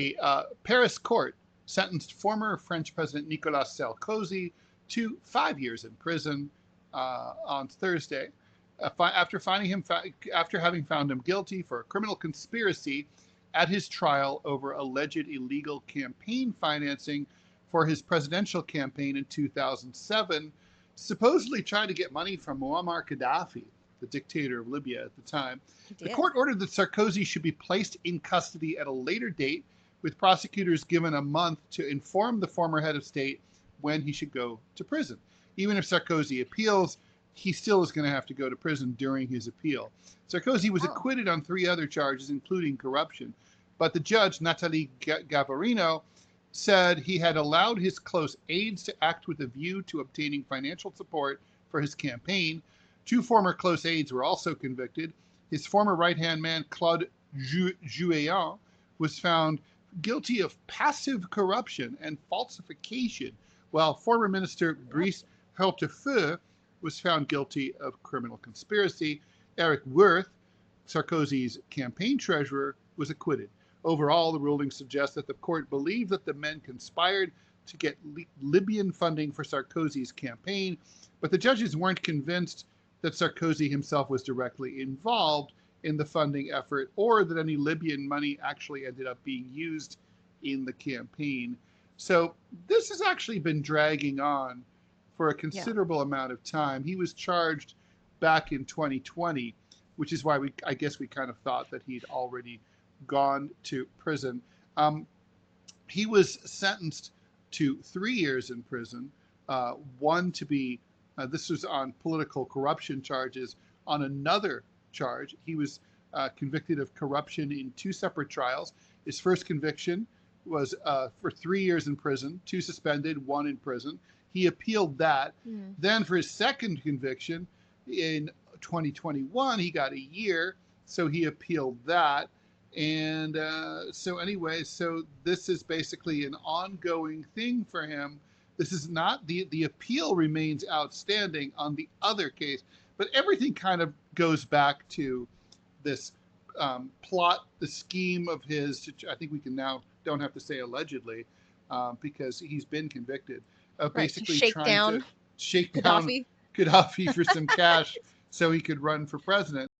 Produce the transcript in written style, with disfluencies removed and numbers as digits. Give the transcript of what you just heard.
A Paris court sentenced former French President Nicolas Sarkozy to 5 years in prison on Thursday after having found him guilty for a criminal conspiracy at his trial over alleged illegal campaign financing for his presidential campaign in 2007, supposedly trying to get money from Muammar Gaddafi, the dictator of Libya at the time. The court ordered that Sarkozy should be placed in custody at a later date, with prosecutors given a month to inform the former head of state when he should go to prison. Even if Sarkozy appeals, he still is going to have to go to prison during his appeal. Sarkozy was acquitted on 3 other charges, including corruption. But the judge, Nathalie Gavarino, said he had allowed his close aides to act with a view to obtaining financial support for his campaign. 2 former close aides were also convicted. His former right-hand man, Claude Jouéan, was found guilty of passive corruption and falsification, while former minister Brice Hortefeux was found guilty of criminal conspiracy. Eric Woerth, Sarkozy's campaign treasurer, was acquitted. Overall, the ruling suggests that the court believed that the men conspired to get Libyan funding for Sarkozy's campaign, but the judges weren't convinced that Sarkozy himself was directly involved in the funding effort, or that any Libyan money actually ended up being used in the campaign. So this has actually been dragging on for a considerable amount of time. He was charged back in 2020, which is why I guess we kind of thought that he'd already gone to prison. He was sentenced to 3 years in prison, one to be, this was on political corruption charges. On another charge, he was convicted of corruption in 2 separate trials. His first conviction was for 3 years in prison, 2 suspended, 1 in prison. He appealed that. Then for his second conviction in 2021, he got a year, so he appealed that. And so anyway, so this is basically an ongoing thing for him. This is not, the appeal remains outstanding on the other case, but everything kind of goes back to this plot, the scheme of his, I think we can now don't have to say allegedly, because he's been convicted of basically trying to shake down Gaddafi for some cash so he could run for president.